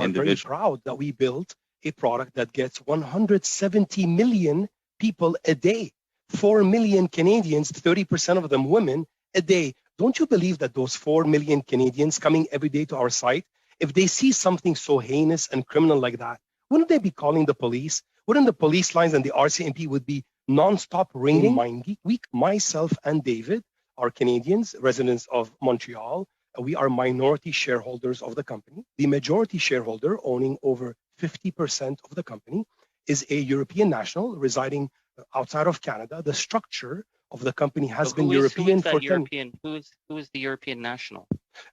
very proud that we built a product that gets 170 million people a day, 4 million Canadians, 30% of them women, a day. Don't you believe that those 4 million Canadians coming every day to our site, if they see something so heinous and criminal like that, wouldn't they be calling the police? Wouldn't the police lines and the RCMP would be nonstop ringing? MindGeek Week, myself and David are Canadians, residents of Montreal. We are minority shareholders of the company. The majority shareholder, owning over 50% of the company, is a European national residing outside of Canada. The structure of the company has been European for 10 years. Who is the European national?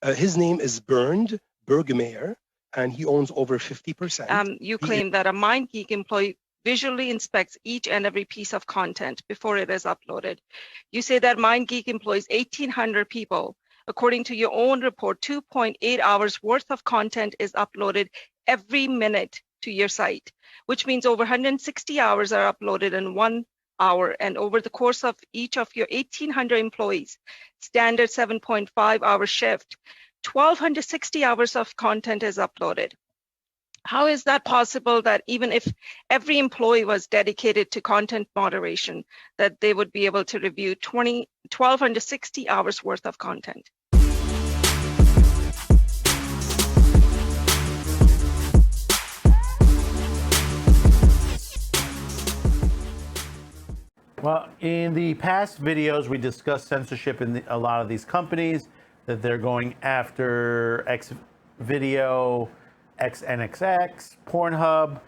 His name is Bernd Bergmeyer, and he owns over 50%. You claim that a MindGeek employee visually inspects each and every piece of content before it is uploaded. You say that MindGeek employs 1,800 people. According to your own report, 2.8 hours worth of content is uploaded every minute to your site, which means over 160 hours are uploaded in 1 hour. And over the course of each of your 1,800 employees, standard 7.5-hour shift, 1,260 hours of content is uploaded. How is that possible that even if every employee was dedicated to content moderation, that they would be able to review 1,260 hours worth of content? Well, in the past videos, we discussed censorship in a lot of these companies, that they're going after Xvideo, Execs, PornHub,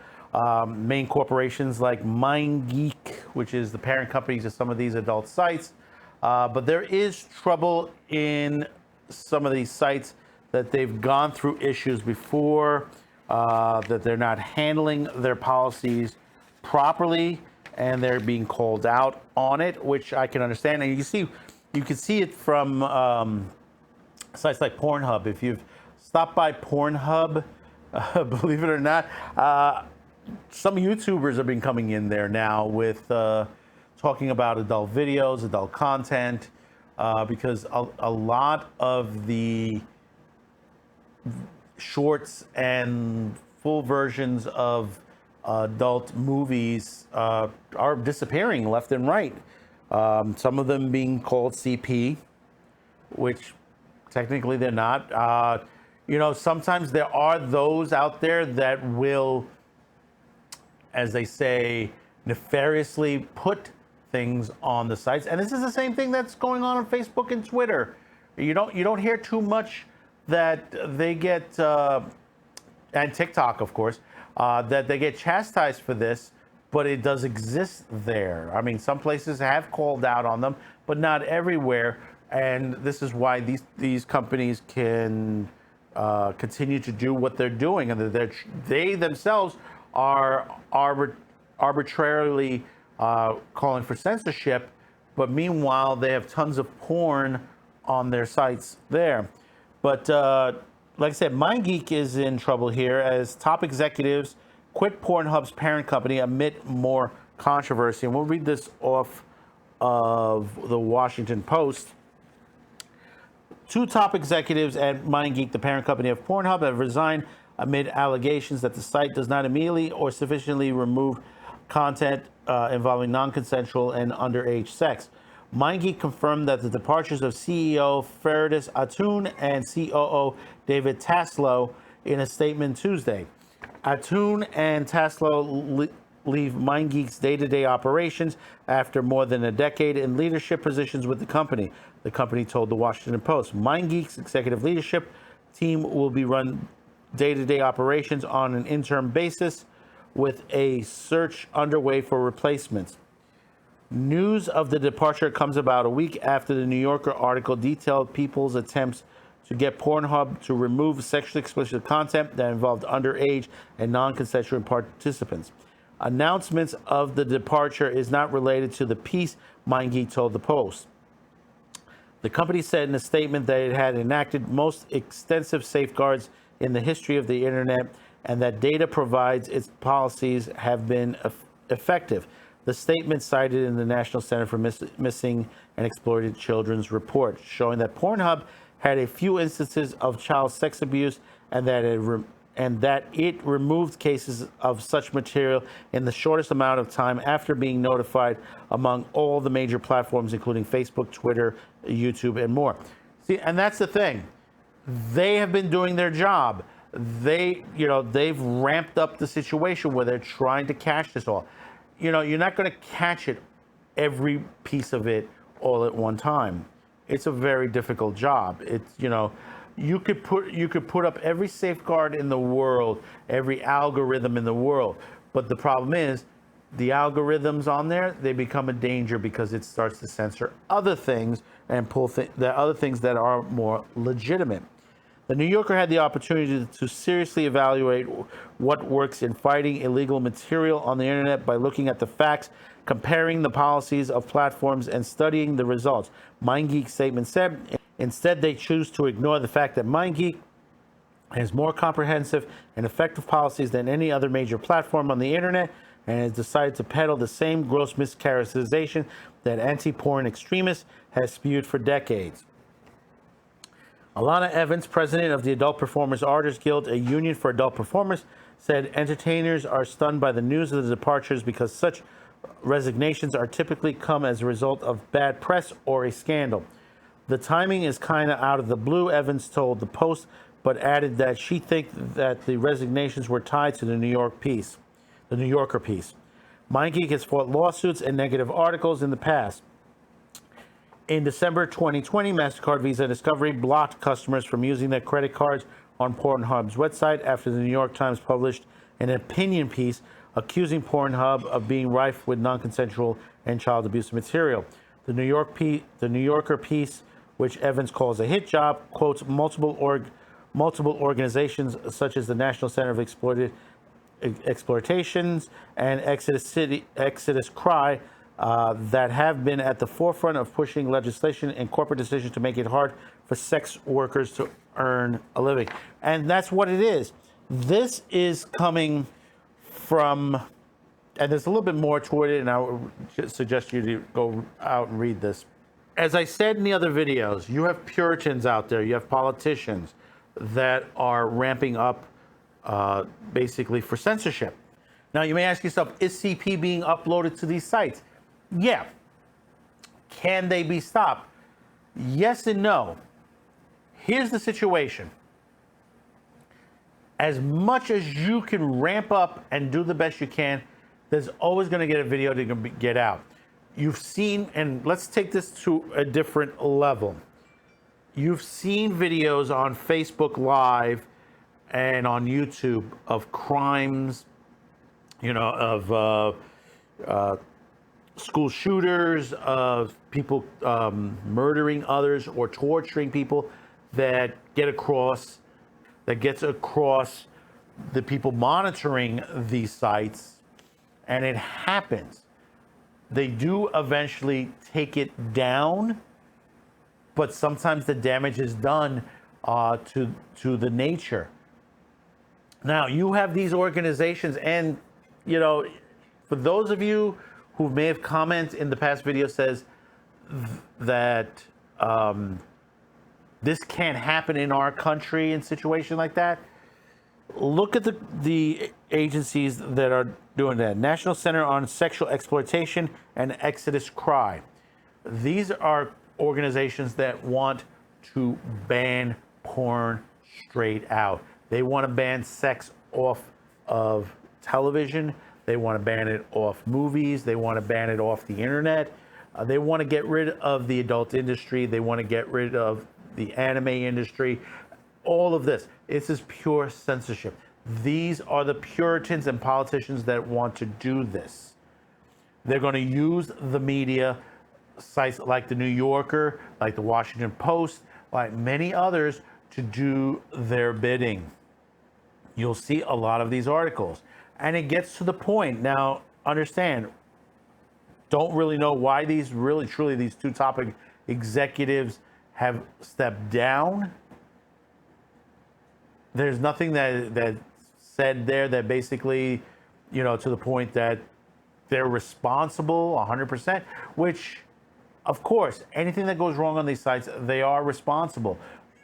main corporations like MindGeek, which is the parent companies of some of these adult sites. But there is trouble in some of these sites that they've gone through issues before, that they're not handling their policies properly, and they're being called out on it, which I can understand. And you can see it from sites like PornHub. If you've stopped by PornHub, believe it or not, some YouTubers have been coming in there now with talking about adult videos, adult content, because a lot of the shorts and full versions of adult movies are disappearing left and right. Some of them being called CP, which technically they're not. Sometimes there are those out there that will, as they say, nefariously put things on the sites. And this is the same thing that's going on Facebook and Twitter. You don't hear too much that they get, and TikTok, of course, that they get chastised for this, but it does exist there. I mean, some places have called out on them, but not everywhere. And this is why these companies can continue to do what they're doing, and that they themselves are arbitrarily calling for censorship, but meanwhile they have tons of porn on their sites there. But like I said, MindGeek is in trouble here as top executives quit PornHub's parent company amid more controversy. And we'll read this off of the Washington Post. 2 top executives at MindGeek, the parent company of PornHub, have resigned amid allegations that the site does not immediately or sufficiently remove content involving non-consensual and underage sex. MindGeek confirmed that the departures of CEO Fergus Atoun and COO David Taslow in a statement Tuesday. Atoun and Taslow leave MindGeek's day-to-day operations after more than a decade in leadership positions with the company told the Washington Post. MindGeek's executive leadership team will be run day-to-day operations on an interim basis with a search underway for replacements. News of the departure comes about a week after the New Yorker article detailed People's attempts to get Pornhub to remove sexually explicit content that involved underage and non-consensual participants. Announcements of the departure is not related to the piece, MindGeek told the Post. The company said in a statement that it had enacted most extensive safeguards in the history of the internet and that data provides its policies have been effective. The statement cited in the National Center for Missing and Exploited Children's report, showing that Pornhub had a few instances of child sex abuse and that and that it removed cases of such material in the shortest amount of time after being notified among all the major platforms, including Facebook, Twitter, YouTube, and more. See, and that's the thing. They have been doing their job. They've ramped up the situation where they're trying to catch this all. You're not going to catch it, every piece of it, all at one time. It's a very difficult job. You could put up every safeguard in the world, every algorithm in the world, but the problem is the algorithms on there, they become a danger because it starts to censor other things and pull the other things that are more legitimate. The New Yorker had the opportunity to seriously evaluate what works in fighting illegal material on the internet by looking at the facts, comparing the policies of platforms, and studying the results. MindGeek's statement said, instead, they choose to ignore the fact that MindGeek has more comprehensive and effective policies than any other major platform on the internet, and has decided to peddle the same gross mischaracterization that anti-porn extremists has spewed for decades. Alana Evans, president of the Adult Performers Artists Guild, a union for adult performers, said entertainers are stunned by the news of the departures because such resignations are typically come as a result of bad press or a scandal. The timing is kind of out of the blue, Evans told the Post, but added that she thinks that the resignations were tied to the New Yorker piece. MindGeek has fought lawsuits and negative articles in the past. In December 2020, MasterCard, Visa, and Discovery blocked customers from using their credit cards on PornHub's website after the New York Times published an opinion piece accusing PornHub of being rife with non-consensual and child abuse material. The New Yorker piece, which Evans calls a hit job, quotes multiple organizations such as the National Center of Exploitations and Exodus Cry that have been at the forefront of pushing legislation and corporate decisions to make it hard for sex workers to earn a living. And that's what it is. This is coming from, and there's a little bit more toward it, and I would suggest you to go out and read this. As I said in the other videos, you have Puritans out there, you have politicians that are ramping up basically for censorship. Now, you may ask yourself, is CP being uploaded to these sites? Yeah. Can they be stopped? Yes and no. Here's the situation. As much as you can ramp up and do the best you can, there's always going to get a video to get out. You've seen, and let's take this to a different level. You've seen videos on Facebook Live and on YouTube of crimes, of school shooters, of people murdering others or torturing people that gets across the people monitoring these sites, and it happens. They do eventually take it down, but sometimes the damage is done to the nature. Now, you have these organizations, and for those of you who may have commented in the past video says that this can't happen in our country in a situation like that, look at the agencies that are doing that. National Center on Sexual Exploitation and Exodus Cry. These are organizations that want to ban porn straight out. They want to ban sex off of television. They want to ban it off movies. They want to ban it off the internet. They want to get rid of the adult industry. They want to get rid of the anime industry. All of this. This is pure censorship. These are the Puritans and politicians that want to do this. They're going to use the media, sites like the New Yorker, like the Washington Post, like many others, to do their bidding. You'll see a lot of these articles. And it gets to the point. Now, understand, don't really know why these two top executives have stepped down. There's nothing that said there that basically, to the point that they're responsible 100%, which, of course, anything that goes wrong on these sites, they are responsible.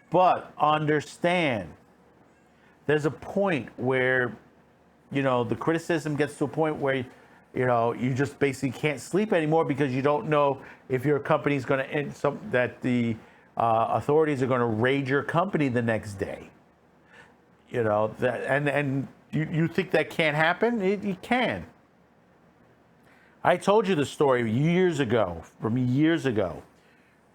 But understand there's a point where, the criticism gets to a point where, you just basically can't sleep anymore because you don't know if your company's going to end that the authorities are going to raid your company the next day. And you think that can't happen? It can. I told you the story from years ago,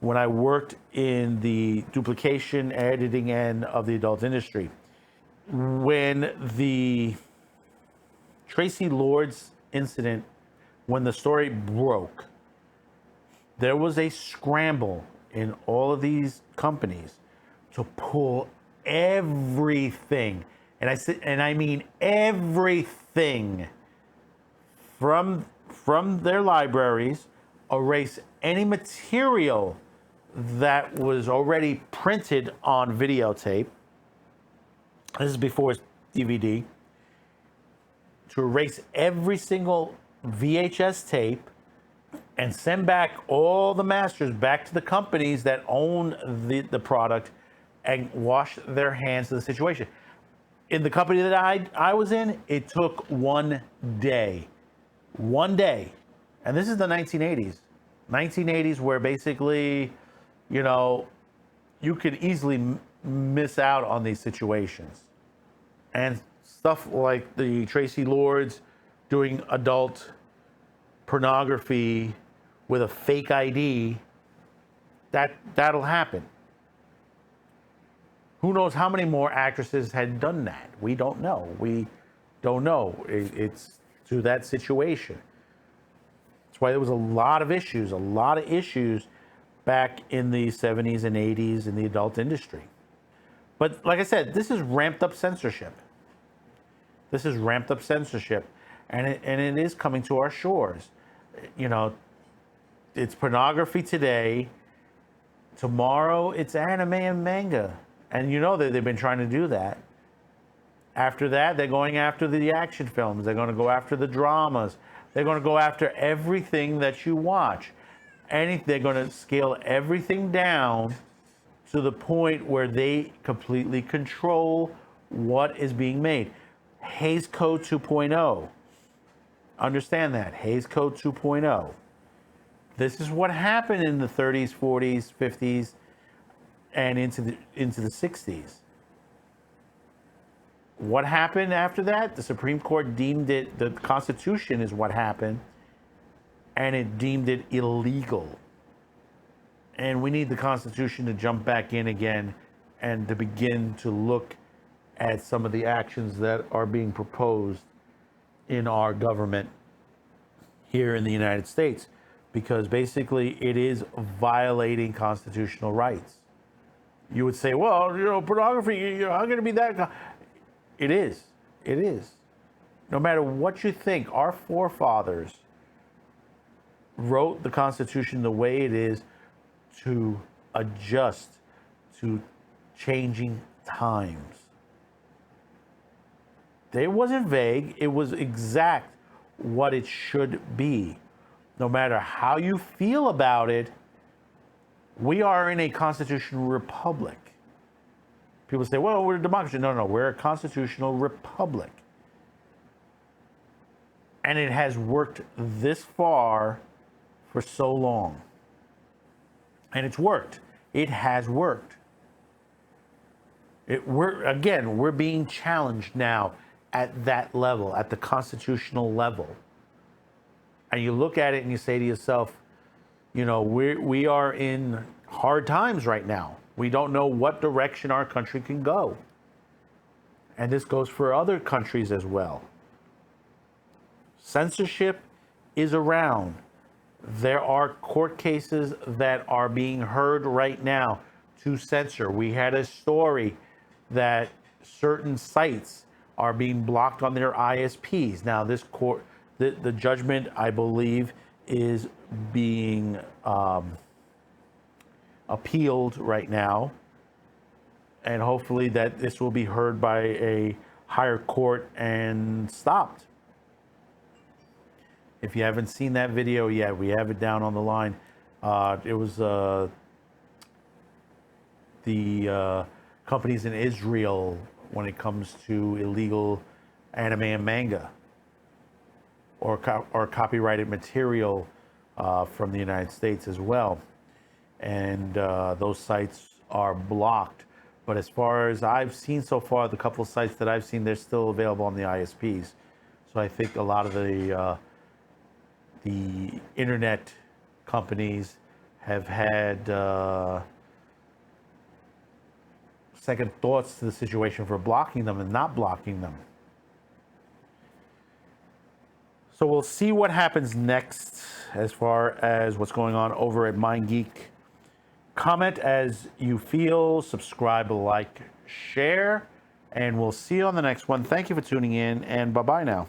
when I worked in the duplication editing end of the adult industry. When the Tracy Lords incident, when the story broke, there was a scramble in all of these companies to pull everything, and I mean everything, from their libraries, erase any material that was already printed on videotape. This is before DVD. To erase every single VHS tape and send back all the masters back to the companies that own the product and wash their hands of the situation. In the company that I was in, it took 1 day. 1 day. And this is the 1980s. 1980s, where basically, you could easily miss out on these situations. And stuff like the Tracy Lords doing adult pornography with a fake ID, that'll happen. Who knows how many more actresses had done that? We don't know. It's to that situation. That's why there was a lot of issues back in the 70s and 80s in the adult industry. But like I said, this is ramped up censorship. And it is coming to our shores. It's pornography today. Tomorrow, it's anime and manga. And that they've been trying to do that. After that, they're going after the action films. They're going to go after the dramas. They're going to go after everything that you watch. They're going to scale everything down to the point where they completely control what is being made. Hays Code 2.0. Understand that. Hays Code 2.0. This is what happened in the 30s, 40s, 50s, and into the 60s. What happened after that? The Supreme Court deemed it, the Constitution is what happened, and it deemed it illegal. And we need the Constitution to jump back in again and to begin to look at some of the actions that are being proposed in our government here in the United States, because basically it is violating constitutional rights. You would say, well, pornography, how can it be that? It is. No matter what you think, our forefathers wrote the Constitution the way it is to adjust to changing times. It wasn't vague. It was exact what it should be. No matter how you feel about it, we are in a constitutional republic. People say, well, we're a democracy. No, we're a constitutional republic. And it has worked this far for so long. And it's worked. It has worked. We're being challenged now at that level, at the constitutional level. And you look at it and you say to yourself, we are in hard times right now. We don't know what direction our country can go. And this goes for other countries as well. Censorship is around. There are court cases that are being heard right now to censor. We had a story that certain sites are being blocked on their ISPs. Now, this court, the judgment, I believe, is being appealed right now, and hopefully that this will be heard by a higher court and stopped. If you haven't seen that video yet, we have it down on the line. It was the companies in Israel when it comes to illegal anime and manga or copyrighted material from the United States as well. And those sites are blocked. But as far as I've seen so far, the couple of sites that I've seen, they're still available on the ISPs. So I think a lot of the internet companies have had second thoughts to the situation for blocking them and not blocking them. So we'll see what happens next as far as what's going on over at MindGeek. Comment as you feel, subscribe, like, share, and we'll see you on the next one. Thank you for tuning in, and bye-bye now.